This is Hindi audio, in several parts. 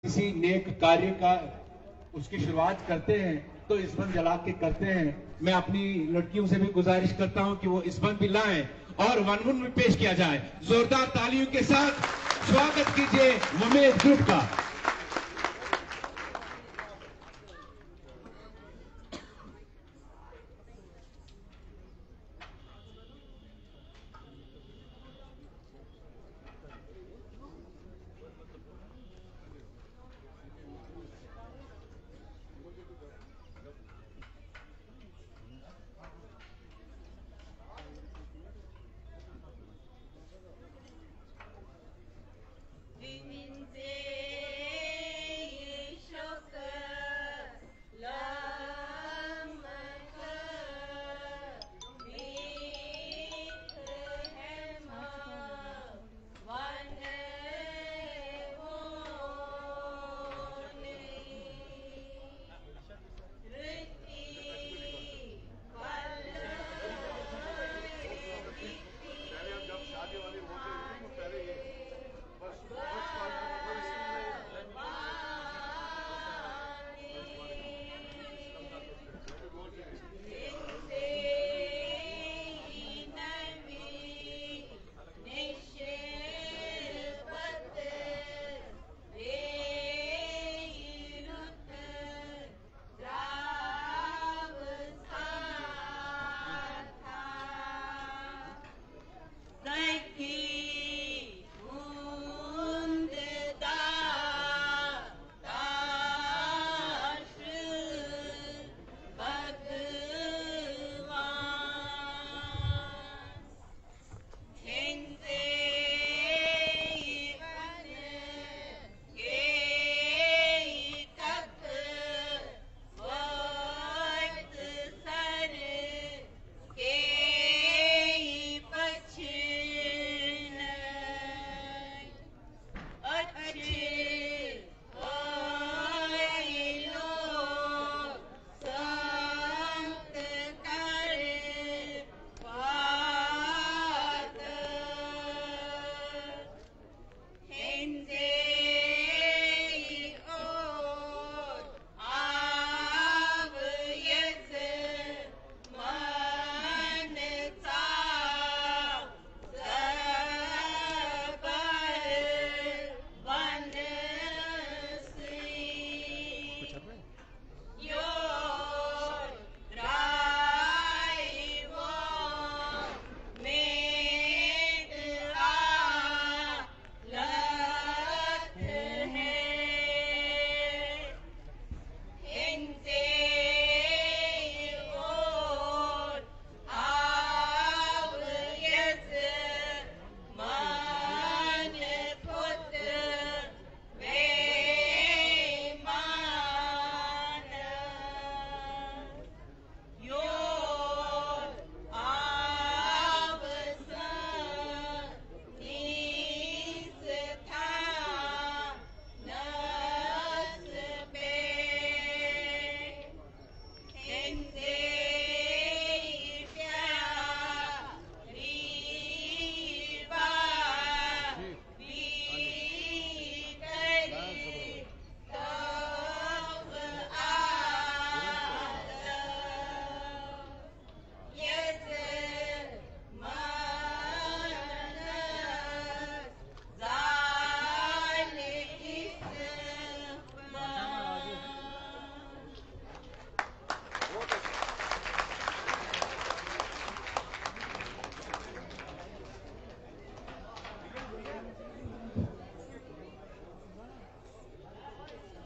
किसी नेक कार्य का उसकी शुरुआत करते हैं तो इसबंद जला के करते हैं। मैं अपनी लड़कियों से भी गुजारिश करता हूं कि वो इसबंद भी लाएं और वनवन भी पेश किया जाए। जोरदार तालियों के साथ स्वागत कीजिए उम्मीद ग्रुप का।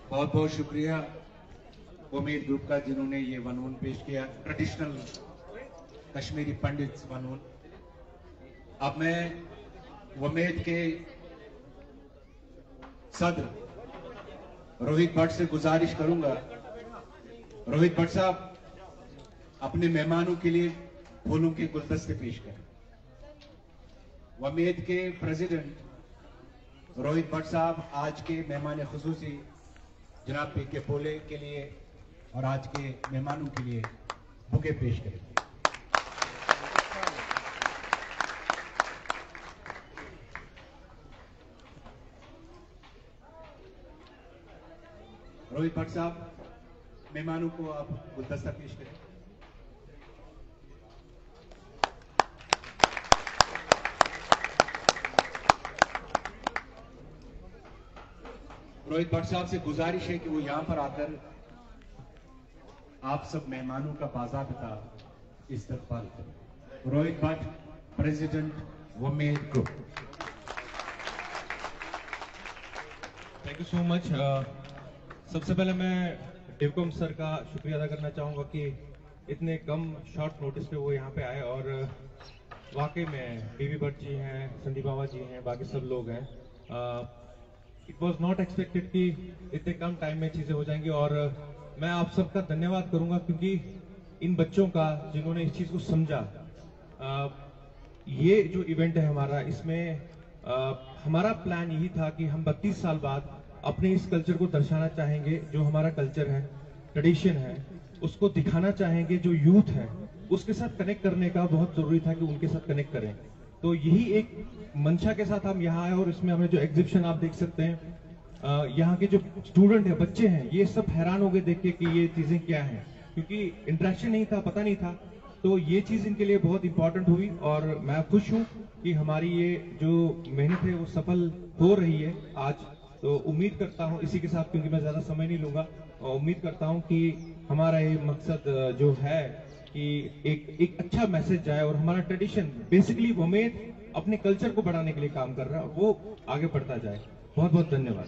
बहुत बहुत शुक्रिया उम्मीद ग्रुप का जिन्होंने ये वनवन पेश किया, ट्रेडिशनल कश्मीरी पंडित वनवन। अब मैं उम्मीद के सदर रोहित भट्ट से गुजारिश करूंगा, रोहित भट्ट साहब अपने मेहमानों के लिए फूलों के गुलदस्ते पेश करें। उम्मीद के प्रेसिडेंट रोहित भट्ट साहब आज के मेहमान खुसूसी जनाब पीके पोले के लिए और आज के मेहमानों के लिए बुके पेश करेंगे। रोहित भट्ट साहब, मेहमानों को आप गुलदस्ता पेश करें। रोहित भट्ट साहब से गुजारिश है कि वो यहां पर आकर आप सब मेहमानों का बाज़ाबिता इस्तकबाल करें। रोहित भट्ट, प्रेसिडेंट वमेद group. Thank you so much. सबसे पहले मैं डिवकॉम सर का शुक्रिया अदा करना चाहूँगा कि इतने कम शॉर्ट नोटिस पे वो यहाँ पे आए और वाकई में बीवी भट्ट जी हैं, संदीप बाबा जी हैं, बाकी सब लोग हैं। इट वॉज नॉट एक्सपेक्टेड कि इतने कम टाइम में चीज़ें हो जाएंगी और मैं आप सबका धन्यवाद करूँगा क्योंकि इन बच्चों का जिन्होंने इस चीज़ को समझा। ये जो इवेंट है हमारा, इसमें हमारा प्लान यही था कि हम 32 साल बाद अपने इस कल्चर को दर्शाना चाहेंगे, जो हमारा कल्चर है, ट्रेडिशन है, उसको दिखाना चाहेंगे। जो यूथ है उसके साथ कनेक्ट करने का बहुत जरूरी था कि उनके साथ कनेक्ट करें। तो यही एक मंशा के साथ हम यहाँ आए और इसमें हमें जो एग्जीबिशन आप देख सकते हैं, यहाँ के जो स्टूडेंट है, बच्चे हैं, ये सब हैरान हो गए देख के कि ये चीजें क्या हैं, क्योंकि इंटरेक्शन नहीं था, पता नहीं था। तो ये चीज इनके लिए बहुत इंपॉर्टेंट हुई और मैं खुश हूँ कि हमारी ये जो मेहनत है वो सफल हो रही है आज। तो उम्मीद करता हूँ इसी के साथ, क्योंकि मैं ज्यादा समय नहीं लूंगा, और उम्मीद करता हूँ कि हमारा ये मकसद जो है कि एक अच्छा मैसेज जाए और हमारा ट्रेडिशन, बेसिकली वमेद अपने कल्चर को बढ़ाने के लिए काम कर रहा है, वो आगे बढ़ता जाए। बहुत बहुत धन्यवाद।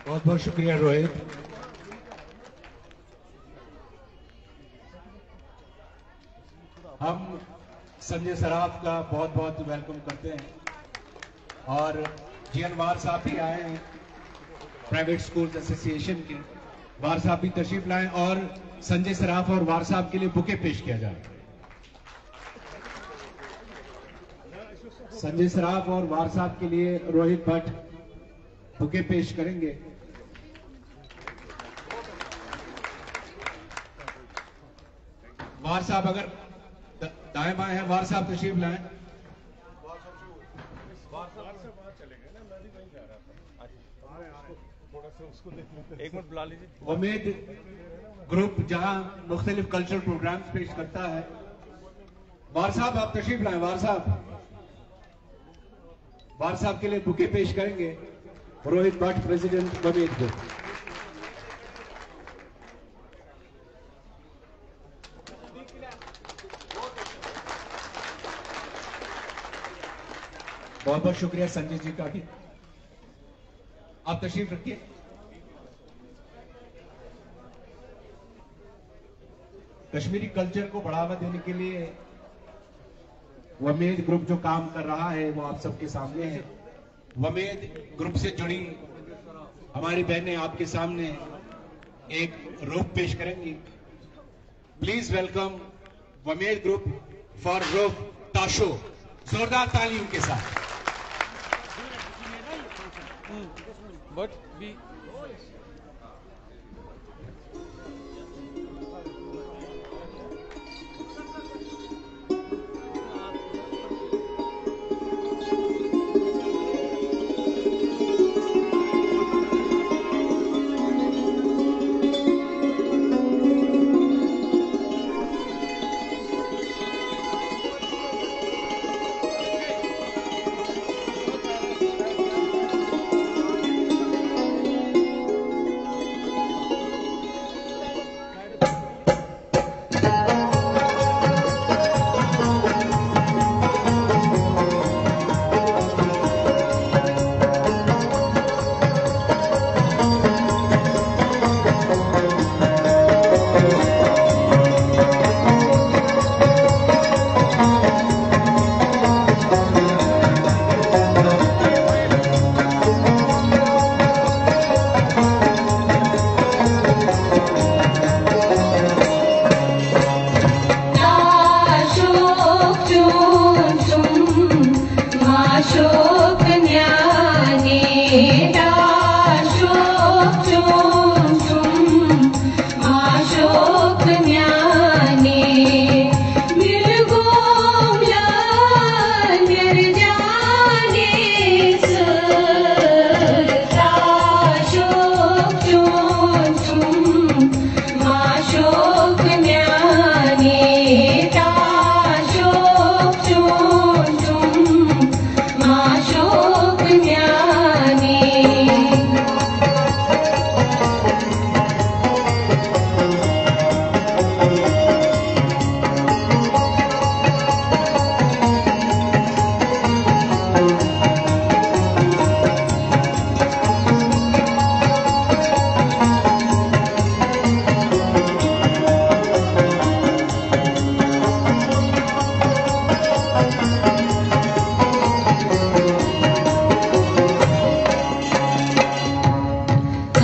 बहुत बहुत शुक्रिया रोहित। हम संजय सराफ का बहुत बहुत वेलकम करते हैं और जीएन वार साहब भी आए हैं, प्राइवेट स्कूल्स एसोसिएशन के। वार साहब भी तशरीफ लाएं और संजय सराफ और वार साहब के लिए बुके पेश किया जाए। संजय सराफ और वार साहब के लिए रोहित भट्ट बुके पेश करेंगे। वार साहब अगर दाएं बाएं हैं, वार साहब तशरीफ लाएं। एक मिनट बुला लीजिए। वमेद ग्रुप जहां मुख्तलिफ कल्चरल प्रोग्राम्स पेश करता है, वार साहब आप तशरीफ लाएं। वार साहब के लिए बुके पेश करेंगे रोहित भट्ट, प्रेसिडेंट वमेद ग्रुप। बहुत बहुत शुक्रिया संजय जी का भी। आप तशरीफ रखिए। कश्मीरी कल्चर को बढ़ावा देने के लिए वमेद ग्रुप जो काम कर रहा है वो आप सबके सामने है। वमेद ग्रुप से जुड़ी हमारी बहनें आपके सामने एक रोप पेश करेंगी। प्लीज वेलकम वमेद ग्रुप फॉर रोप ताशो। जोरदार तालियों के साथ। But we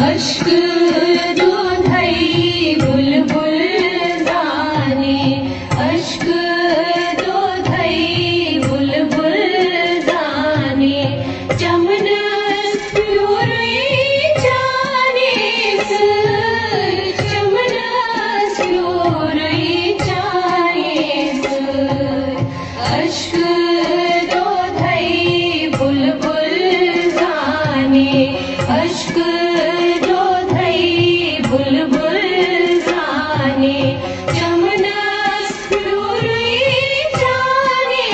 अश्क दूधई बुलबुल जाने, अश्क दूधई बुलबुल जाने, चमन प्यूरी जाने, चमन प्यूरी जाने, अश्क दूधई बुलबुल जाने, अश्क दूधई बुलबुल जाने, चमन प्यूरी जाने,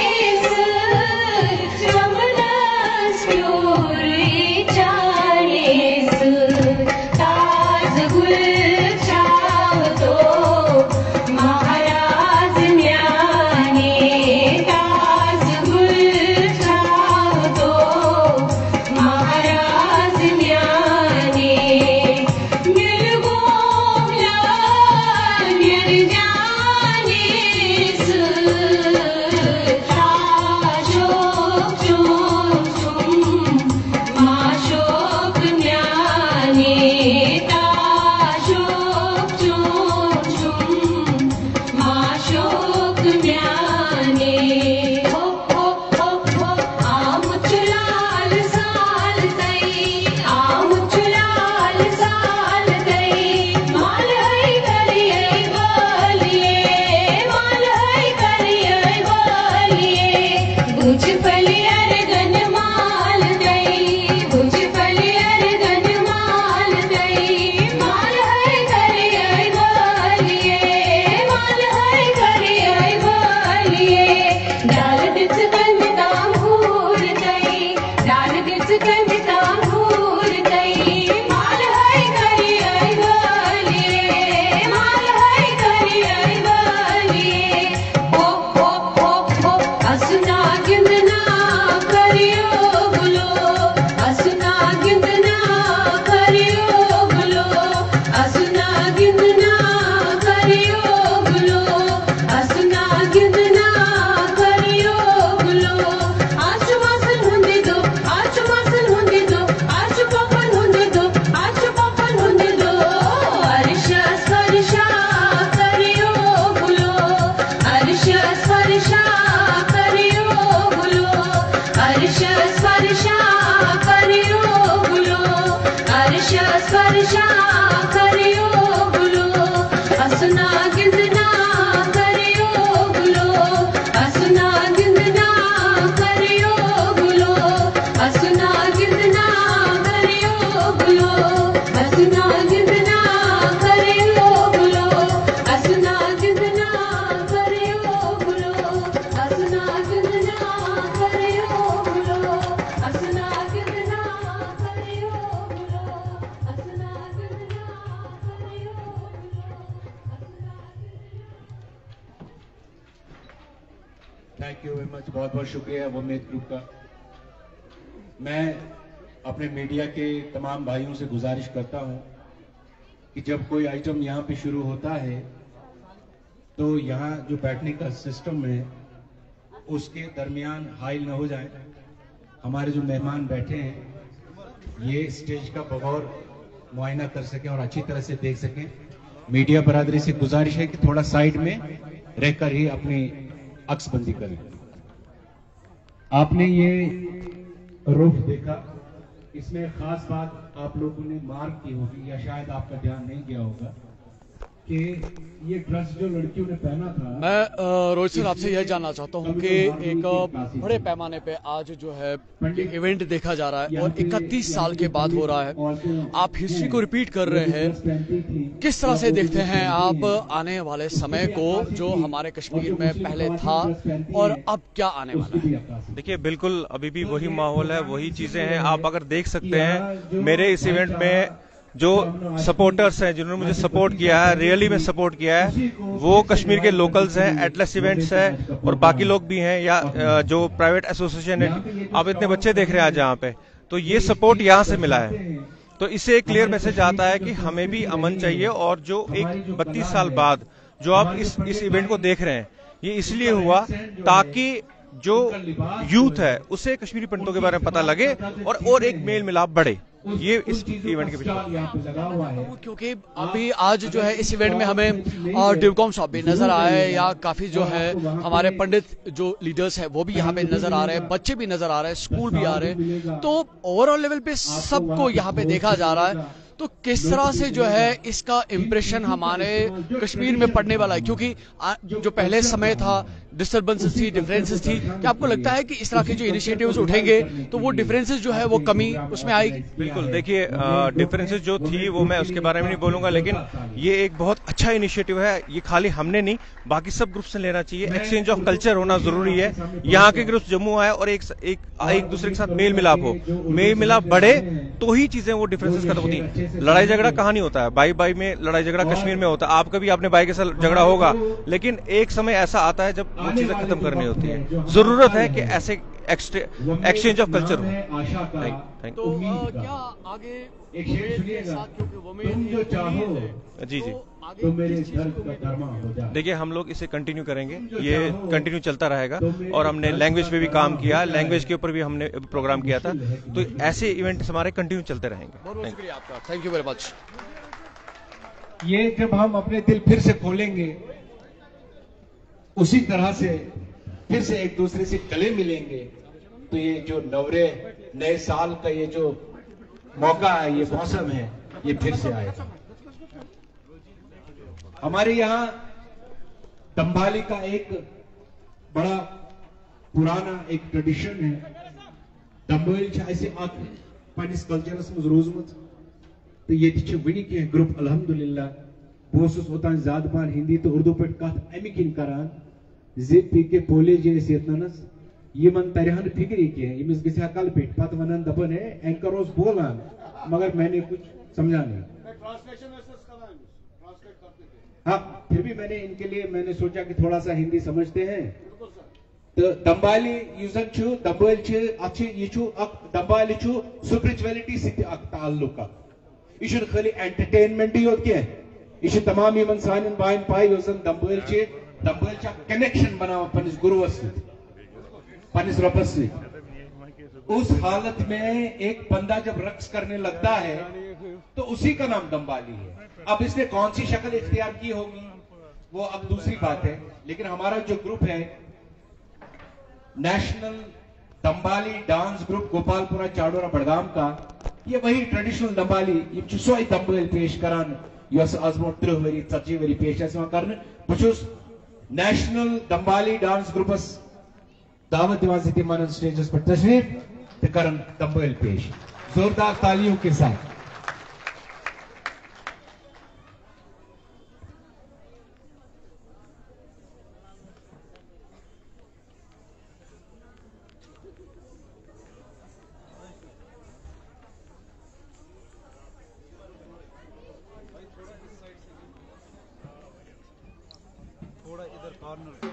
चमन प्यूरी जाने, ताज गुल छाव तो महाराज न्याने, ताज गुल छाव तो महाराज न्याने, मिलगो मिल जाने, ताशोक चुम चुम माशोक न्याने, ताशोक चुम चुम माशोक न्याने, हो आम चुलाल साल गई, आम चुलाल साल गई, माल है करिए बोलिए, माल है करिए बोलिए, बुझ पलियर गन माल गई, बुझ पलियर गन माल गई, माल है करिए बोलिए, माल है करिए बोलिए, डाल दिस कंदा भूर गई, डाल दिस कंदा भूर गई, माल है करिए बोलिए, माल है करिए बोलिए, हो असना गिंदना करियो बुलो, असना गिंदना करियो बुलो, असना गिंदना करियो बुलो, असना गिंदना करियो बुलो, आशु मासन हुंदे दो, आशु मासन हुंदे दो, आशु पापन हुंदे दो, आशु पापन हुंदे दो, अर्श स्पर्शा करियो बुलो, अर्श स्पर्शा करियो बुलो, अर्श स्पर्शा करियो बुलो, अर्श स्पर्शा करियो बुलो, असना गिंदना करियो बुलो, असना गिंदना करियो बुलो, असना गिंदना करियो बुलो, असना गिंदना करियो बुलो, असना गिंदना करियो बुलो, असना गिंदना करियो बुलो, असना गिंदना करियो बुलो, असना गिंदना करियो थैंक यू वेरी मच, बहुत बहुत शुक्रिया वमेद ग्रुप का। मैं अपने मीडिया के तमाम भाइयों से गुजारिश करता हूं कि जब कोई आइटम यहां पे शुरू होता है तो यहां जो बैठने का सिस्टम है उसके दरमियान हाइल न हो जाए। हमारे जो मेहमान बैठे हैं ये स्टेज का बगौर मुआयना कर सकें और अच्छी तरह से देख सकें। मीडिया बरादरी से गुजारिश है कि थोड़ा साइड में रहकर ही अपनी अक्सबंदी करें। आपने ये रूफ देखा, इसमें खास बात आप लोगों ने मार्क की होगी या शायद आपका ध्यान नहीं गया होगा कि ये ड्रेस जो लड़कियों ने पहना था। मैं रोहित सर आपसे यह जानना चाहता हूं कि एक बड़े पैमाने पे आज जो है इवेंट देखा जा रहा है और 31 साल के बाद हो रहा है, आप हिस्ट्री को रिपीट कर रहे हैं। किस तरह से देखते हैं आप आने वाले समय को जो हमारे कश्मीर में पहले था और अब क्या आने वाला है? देखिए, बिल्कुल अभी भी वही माहौल है, वही चीजें हैं। आप अगर देख सकते हैं मेरे इस इवेंट में जो सपोर्टर्स हैं, जिन्होंने मुझे सपोर्ट किया है, रियली में सपोर्ट किया है, वो कश्मीर के लोकल्स हैं, एटलस इवेंट्स है और बाकी लोग भी हैं, या जो प्राइवेट एसोसिएशन है। आप इतने बच्चे देख रहे हैं आज यहाँ पे, तो ये सपोर्ट यहाँ से मिला है। तो इससे एक क्लियर मैसेज आता है कि हमें भी अमन चाहिए। और जो एक 32 साल बाद जो आप इस इवेंट को देख रहे हैं, ये इसलिए हुआ ताकि जो यूथ है उसे कश्मीरी पंडितों के बारे में पता लगे और एक मेल मिलाप बढ़े। ये इस इवेंट के पीछे यहाँ पे लगा हुआ है। क्योंकि अभी आज जो है इस इवेंट में हमें डिवकॉम शॉप भी नजर आया है, या काफी जो है हमारे पंडित जो लीडर्स है वो भी यहाँ पे नजर आ रहे हैं, बच्चे भी नजर आ रहे हैं, स्कूल भी आ रहे हैं, तो ओवरऑल लेवल पे सबको यहाँ पे देखा जा रहा है। तो किस तरह से जो है इसका इम्प्रेशन हमारे कश्मीर में पड़ने वाला है, क्योंकि जो पहले समय था डिस्टर्बेंसेस थी, डिफरेंसेस थी, क्या आपको लगता है कि इस तरह के जो इनिशिएटिव्स उठेंगे तो वो डिफरेंसेस जो है वो कमी उसमें आएगी? बिल्कुल, देखिए डिफरेंसेस जो थी वो मैं उसके बारे में नहीं बोलूंगा, लेकिन ये एक बहुत अच्छा इनिशिएटिव है। ये खाली हमने नहीं, बाकी सब ग्रुप से लेना चाहिए। एक्सचेंज ऑफ कल्चर होना जरूरी है। यहाँ के ग्रुप जम्मू आए और एक दूसरे के साथ मेल मिलाप हो, मेल मिलाप बढ़े तो ही चीजें वो डिफरेंसेस खत्म होती हैं। लड़ाई झगड़ा कहाँ नहीं होता है, भाई भाई में लड़ाई झगड़ा कश्मीर में होता है। आपका भी अपने भाई के साथ झगड़ा होगा, लेकिन एक समय ऐसा आता है जब वो चीजें खत्म करनी होती है। जरूरत है कि ऐसे एक्सचेंज ऑफ कल्चर हो। तो क्या आगे एक शेर सुनिएगा, तुम जो चाहो जी जी, तो मेरे घर का धर्मा हो जाए। देखिए हम लोग इसे कंटिन्यू करेंगे, ये कंटिन्यू चलता रहेगा। और हमने लैंग्वेज पे भी काम किया, लैंग्वेज के ऊपर भी हमने प्रोग्राम किया था। तो ऐसे इवेंट्स हमारे कंटिन्यू चलते रहेंगे। बहुत शुक्रिया आपका, थैंक यू वेरी मच। ये जब हम अपने दिल फिर से खोलेंगे, उसी तरह से फिर से एक दूसरे से गले मिलेंगे, तो ये जो नए साल का ये जो मौका है, ये मौसम है, ये फिर से आएगा। हमारे यहाँ दंबाली का एक बड़ा पुराना एक ट्रेडिशन है। दंबाली ऐसे पन्निस कल्चरस में रोजमत तो ये वनी कह ग्रुप अल्हम्दुलिल्लाह बहुत ओतान ज्यादा पान हिंदी तो उर्दू पे कत अमि किन करान जे पी के पोलेज यतनस यमन तरहन फिक्री कह यमिस गया कल पे पत वन दपन है एंकर बोलान, मगर मैंने कुछ समझा नहीं। हाँ, फिर भी मैंने इनके लिए मैंने सोचा कि थोड़ा सा हिंदी समझते हैं। तो दंबाली यूजन छु दंबाल छु अच्छे ये छु अक दंबाली छु स्पिरिचुअलिटी सित अक ताल्लुक इशुन खाली एंटरटेनमेंट ही होत के इश तमाम यमन सानिन बाइन पाई योसन दंबाल चा कनेक्शन बनावा पनिस गुरुवस पनिस रबस से। उस हालत में एक बंदा जब रक्स करने लगता है तो उसी का नाम दंबाली है। अब इसने कौन सी शक्ल इख्तियार की होगी वो अब दूसरी बात है, लेकिन हमारा जो ग्रुप है national Dambali dance group Gopalpura Chadoora Budgam का, ये वही ट्रेडिशनल दंबाली ये सोई दंबल पेश करान यस आजमो 30 वरी 40 वरी पेश कर बहुत नेशनल दंबाली डांस ग्रुपस दावत दिवान तिमान स्टेजस पर तशरीफ करन दंबल पेश जोरदार तालियों के साथ। थोड़ा इधर कॉर्नर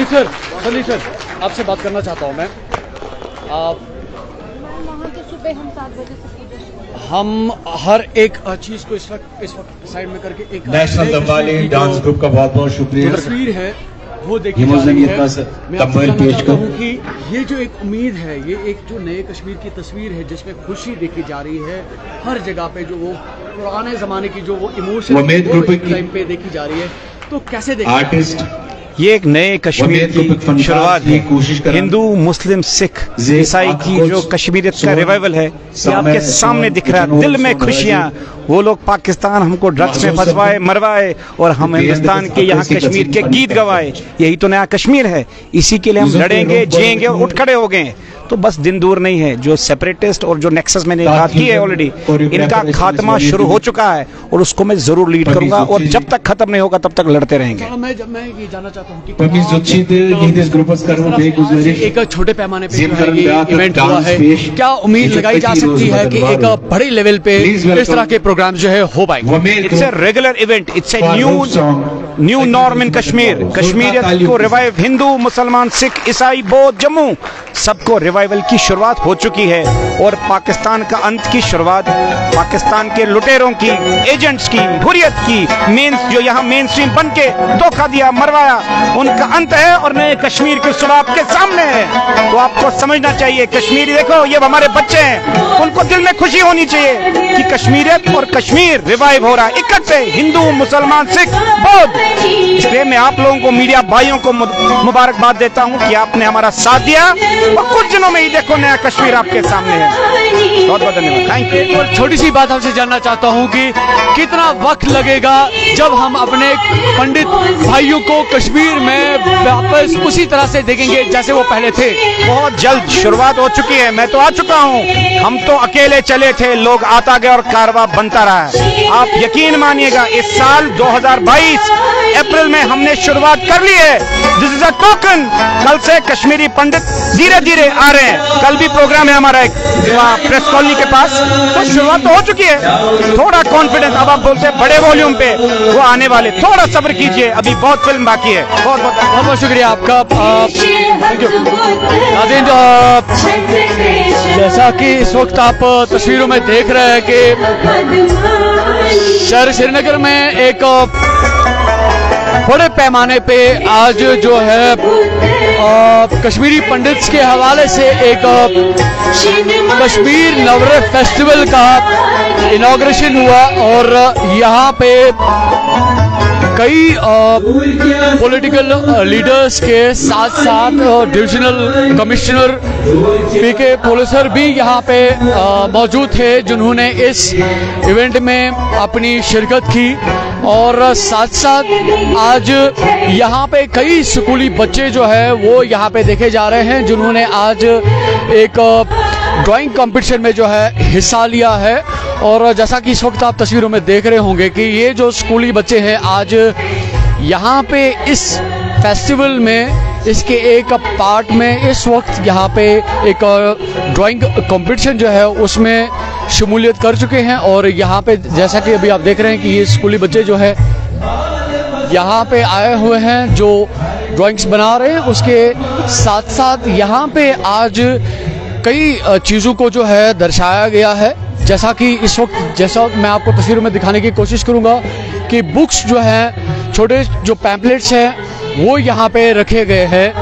संदीप सर आपसे बात करना चाहता हूँ मैं। वहाँ तो सुबह हम 7 बजे से पूजा हम हर एक चीज को इस वक्त साइड में करके एक नेशनल दम्बाली डांस ग्रुप का बहुत बहुत शुक्रिया। तस्वीर है वो देखी ये जा रही मुझे है। मैं आपसे तम्बाल कहना पेश चाहता कर हूँ कि ये जो एक उम्मीद है, ये एक जो नए कश्मीर की तस्वीर है जिसमें खुशी देखी जा रही है हर जगह पे, जो वो पुराने जमाने की जो वो इमोशन उम्मीद ग्रुप की टाइम पे देखी जा रही है, तो कैसे देखा आर्टिस्ट ये एक नए कश्मीर की शुरुआत है। हिंदू मुस्लिम सिख ईसाई की जो कश्मीरियत का रिवाइवल है ये आपके सामने दिख रहा है। दिल में खुशियां, वो लोग पाकिस्तान हमको ड्रग्स में फंसवाए मरवाए और हम हिंदुस्तान के यहाँ कश्मीर के गीत गवाए। यही तो नया कश्मीर है, इसी के लिए हम लड़ेंगे, जिएंगे और उठ खड़े हो गए। तो बस दिन दूर नहीं है, जो सेपरेटिस्ट और जो नेक्सस मैंने बात की है ऑलरेडी, इनका खात्मा शुरू हो चुका है और उसको मैं जरूर लीड करूंगा और जब तक खत्म नहीं होगा तब तक लड़ते रहेंगे। मैं ये जानना चाहता हूँ कि एक छोटे पैमाने पे इवेंट हुआ है, क्या उम्मीद लगाई जा सकती है कि एक बड़े लेवल पे इस तरह के प्रोग्राम जो है हो पाएंगे? It's a regular event, it's a new norm in Kashmir. Kashmiriyat को रिवाइव, हिंदू मुसलमान सिख ईसाई बौद्ध जम्मू सबको रिवाइवल की शुरुआत हो चुकी है और पाकिस्तान का अंत की शुरुआत पाकिस्तान के लुटेरों की, एजेंट्स की, हुर्रियत की, मेन जो यहाँ मेन स्ट्रीम बन के धोखा दिया, मरवाया, उनका अंत है और नए कश्मीर की शुरुआत आपके सामने है। तो आपको समझना चाहिए, कश्मीरी देखो ये हमारे बच्चे हैं, उनको दिल में खुशी होनी चाहिए कि कश्मीरियत और कश्मीर रिवाइव हो रहा है इकट्ठे, हिंदू मुसलमान सिख बौद्ध। इसलिए मैं आप लोगों को, मीडिया भाइयों को मुबारकबाद देता हूँ कि आपने हमारा साथ दिया और कुछ दिनों में ही देखो नया कश्मीर आपके सामने है। बहुत बहुत धन्यवाद, थैंक यू। और छोटी सी बात आपसे जानना चाहता हूँ कि कितना वक्त लगेगा जब हम अपने पंडित भाइयों को कश्मीर में वापस उसी तरह से देखेंगे जैसे वो पहले थे? बहुत जल्द शुरुआत हो चुकी है, मैं तो आ चुका हूँ। हम तो अकेले चले थे, लोग आता गए और कारवां बनता रहा है। आप यकीन मानिएगा इस साल 2022 अप्रैल में हमने शुरुआत कर ली है। This is a token. कल से कश्मीरी पंडित धीरे धीरे आ रहे हैं। कल भी प्रोग्राम है हमारा एक प्रेस कॉलोनी के पास, तो शुरुआत तो हो चुकी है। थोड़ा कॉन्फिडेंस, अब आप बोलते हैं बड़े वॉल्यूम पे, वो आने वाले, थोड़ा सब्र कीजिए, अभी बहुत फिल्म बाकी है। बहुत बहुत शुक्रिया आपका। नाज़रीन, जैसा कि इस वक्त आप तस्वीरों में देख रहे हैं कि शहर श्रीनगर में एक बड़े पैमाने पे आज जो है कश्मीरी पंडित्स के हवाले से एक कश्मीर नवरेह फेस्टिवल का इनॉग्रेशन हुआ और यहाँ पे कई पॉलिटिकल लीडर्स के साथ साथ डिविजनल कमिश्नर पीके पुलिसर भी यहाँ पे मौजूद थे, जिन्होंने इस इवेंट में अपनी शिरकत की। और साथ साथ आज यहाँ पे कई स्कूली बच्चे जो है वो यहाँ पे देखे जा रहे हैं, जिन्होंने आज एक ड्राइंग कंपटीशन में जो है हिस्सा लिया है। और जैसा कि इस वक्त आप तस्वीरों में देख रहे होंगे कि ये जो स्कूली बच्चे हैं आज यहाँ पे इस फेस्टिवल में, इसके एक पार्ट में इस वक्त यहाँ पे एक ड्राइंग कंपटीशन जो है उसमें शमूलियत कर चुके हैं। और यहाँ पे जैसा कि अभी आप देख रहे हैं कि ये स्कूली बच्चे जो है यहाँ पे आए हुए हैं जो ड्राइंग्स बना रहे हैं। उसके साथ साथ यहाँ पे आज कई चीज़ों को जो है दर्शाया गया है, जैसा कि इस वक्त, जैसा मैं आपको तस्वीरों में दिखाने की कोशिश करूँगा कि बुक्स जो हैं, छोटे जो पैम्पलेट्स हैं वो यहाँ पे रखे गए हैं।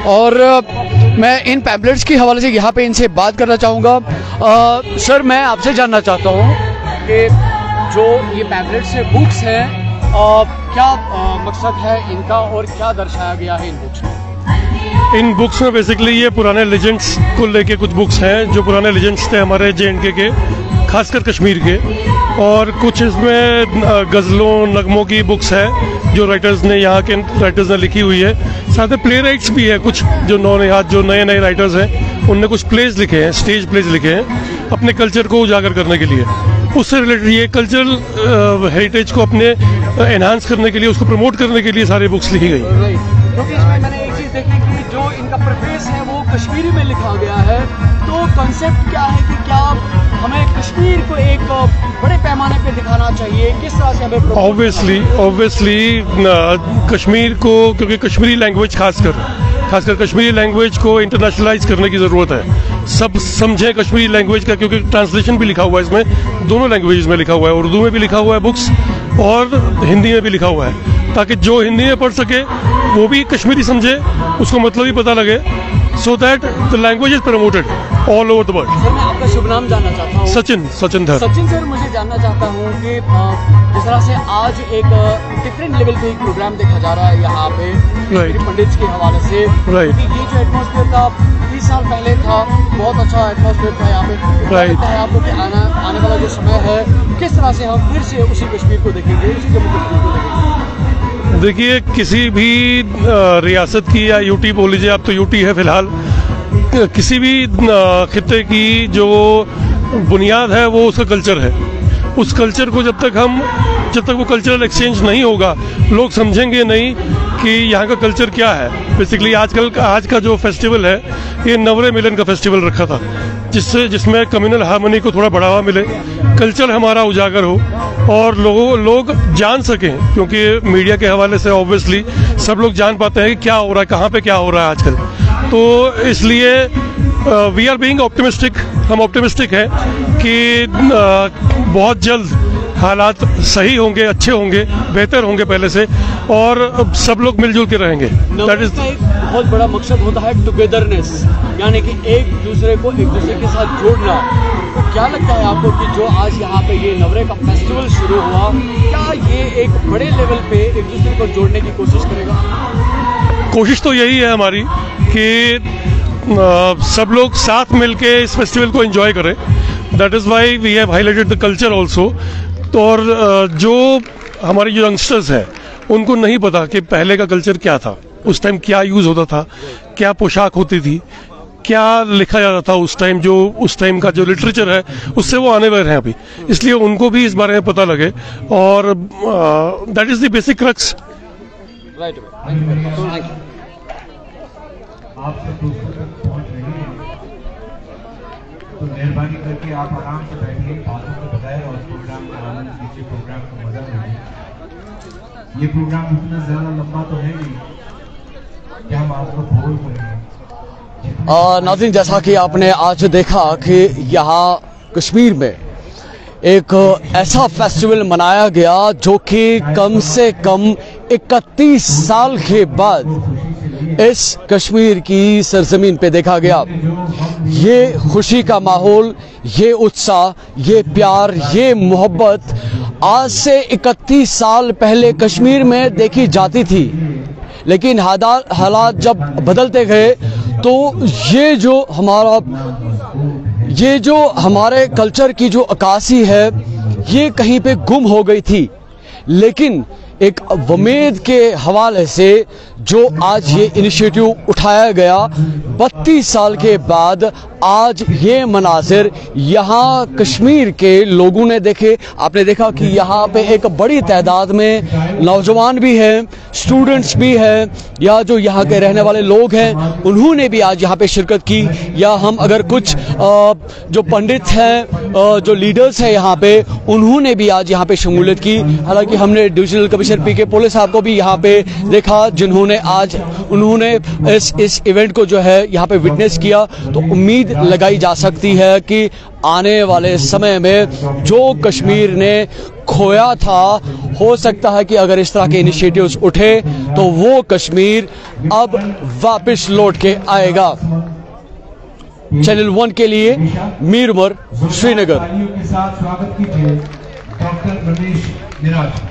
और मैं इन पैम्पलेट्स के हवाले से यहाँ पे इनसे बात करना चाहूँगा। सर, मैं आपसे जानना चाहता हूँ कि जो ये पैम्पलेट्स हैं, बुक्स हैं, क्या मकसद है इनका और क्या दर्शाया गया है इन बुक्स में? इन बुक्स में बेसिकली ये पुराने लेजेंड्स को लेके कुछ बुक्स हैं जो पुराने लेजेंड्स थे हमारे J&K के, खासकर कश्मीर के। और कुछ इसमें गज़लों, नगमों की बुक्स हैं जो राइटर्स ने, यहाँ के राइटर्स ने लिखी हुई है। साथ में प्ले राइट्स भी है, कुछ जो नए नए राइटर्स हैं उनने कुछ प्लेज लिखे हैं, स्टेज प्लेज लिखे हैं अपने कल्चर को उजागर करने के लिए। उससे रिलेटेड ये कल्चरल हेरिटेज को अपने एनहांस करने के लिए, उसको प्रमोट करने के लिए सारी बुक्स लिखी गई। क्योंकि इसमें मैंने एक चीज़ देखी कि जो इनका प्रेफेस है वो कश्मीरी में लिखा गया है। तो कॉन्सेप्ट क्या है कि क्या हमें कश्मीर को एक बड़े पैमाने पे दिखाना चाहिए, किस तरह से हमें ऑब्वियसली कश्मीर को, क्योंकि कश्मीरी लैंग्वेज खासकर कश्मीरी लैंग्वेज को इंटरनेशनलाइज करने की ज़रूरत है। सब समझें कश्मीरी लैंग्वेज का, क्योंकि ट्रांसलेशन भी लिखा हुआ है इसमें, दोनों लैंग्वेज में लिखा हुआ है, उर्दू में भी लिखा हुआ है बुक्स और हिंदी में भी लिखा हुआ है, ताकि जो हिंदी में पढ़ सके वो भी कश्मीरी समझे, उसको मतलब ही पता लगे, so that the language is promoted all over the world. Sir मैं आपका शुभ नाम जानना चाहता हूँ। सचिन धर। सचिन सर, मुझे जानना चाहता हूँ कि जिस तरह से आज एक डिफरेंट लेवल पे एक प्रोग्राम देखा जा रहा है यहाँ पे पंडित के हवाले से, ये जो एटमॉस्फेयर था 30 साल पहले था, बहुत अच्छा एटमॉस्फेयर था यहाँ पे, लगता है आपको कि आने वाला जो समय है किस तरह से हम फिर से उसी कश्मीर को देखेंगे, उसी जम्मू कश्मीर को देखेंगे? देखिए, किसी भी रियासत की, या यूटी बोल लीजिए, अब तो यूटी है फिलहाल, किसी भी खित्ते की जो बुनियाद है वो उसका कल्चर है। उस कल्चर को जब तक वो कल्चरल एक्सचेंज नहीं होगा, लोग समझेंगे नहीं कि यहाँ का कल्चर क्या है। बेसिकली आज का जो फेस्टिवल है, ये नवरे मिलन का फेस्टिवल रखा था, जिसमें कम्युनल हार्मनी को थोड़ा बढ़ावा मिले, कल्चर हमारा उजागर हो और लोग जान सकें, क्योंकि मीडिया के हवाले से ऑब्वियसली सब लोग जान पाते हैं कि क्या हो रहा है, कहाँ पे क्या हो रहा है आजकल। तो इसलिए वी आर बीइंग ऑप्टिमिस्टिक, हम ऑप्टिमिस्टिक हैं कि बहुत जल्द हालात सही होंगे, अच्छे होंगे, बेहतर होंगे पहले से, और सब लोग मिलजुल के रहेंगे। दैट इज एक बहुत बड़ा मकसद होता है टुगेदरनेस, यानी कि एक दूसरे के साथ जोड़ना। तो क्या लगता है आपको कि जो आज यहाँ पे ये नवरे का फेस्टिवल शुरू हुआ, क्या ये एक बड़े लेवल पे एक दूसरे को जोड़ने की कोशिश करेगा? कोशिश तो यही है हमारी कि सब लोग साथ मिलके इस फेस्टिवल को एंजॉय करें। That is why we have highlighted the culture also. तो और जो हमारे जो यंगस्टर्स हैं उनको नहीं पता कि पहले का कल्चर क्या था, उस टाइम क्या यूज़ होता था, क्या पोशाक होती थी, क्या लिखा जाता था उस टाइम, जो उस टाइम का जो लिटरेचर है उससे वो आने वाले हैं अभी, इसलिए उनको भी इस बारे में पता लगे, और that is the basic crux. Right, thank you. आपसे दोस्तों तक पहुंच रही है, तो मेहरबानी करके आप आराम से बैठिए, बातों के बगैर, और प्रोग्राम का आनंद लीजिए, प्रोग्राम का मजा लीजिए। ये प्रोग्राम इतना ज्यादा लंबा तो है नहीं कि हम आपको बोर करेंगे। नाज़रीन, जैसा कि आपने आज देखा कि यहाँ कश्मीर में एक ऐसा फेस्टिवल मनाया गया जो कि कम से कम 31 साल के बाद इस कश्मीर की सरजमीन पे देखा गया। ये खुशी का माहौल, ये उत्साह, ये प्यार, ये मोहब्बत आज से 31 साल पहले कश्मीर में देखी जाती थी, लेकिन हालात जब बदलते गए तो ये जो हमारे कल्चर की जो अक्कासी है ये कहीं पे गुम हो गई थी। लेकिन एक उम्मीद के हवाले से जो आज ये इनिशिएटिव उठाया गया, 32 साल के बाद आज ये मनाजिर यहाँ कश्मीर के लोगों ने देखे। आपने देखा कि यहाँ पे एक बड़ी तादाद में नौजवान भी हैं, स्टूडेंट्स भी हैं, या जो यहाँ के रहने वाले लोग हैं उन्होंने भी आज यहाँ पे शिरकत की, या हम अगर कुछ जो पंडित हैं, जो लीडर्स हैं यहाँ पे, उन्होंने भी आज यहाँ पे शमूलियत की। हालांकि हमने डिविजनल कमिश्नर पीके पोले साहब को भी यहाँ पे देखा, जिन्होंने आज इस इवेंट को जो है यहाँ पे विटनेस किया। तो उम्मीद लगाई जा सकती है कि आने वाले समय में जो कश्मीर ने खोया था, हो सकता है कि अगर इस तरह के इनिशिएटिव्स उठे तो वो कश्मीर अब वापस लौट के आएगा। चैनल 1 के लिए मीर उमर, श्रीनगर। स्वागत कीजिए डॉक्टर रमेश निराज।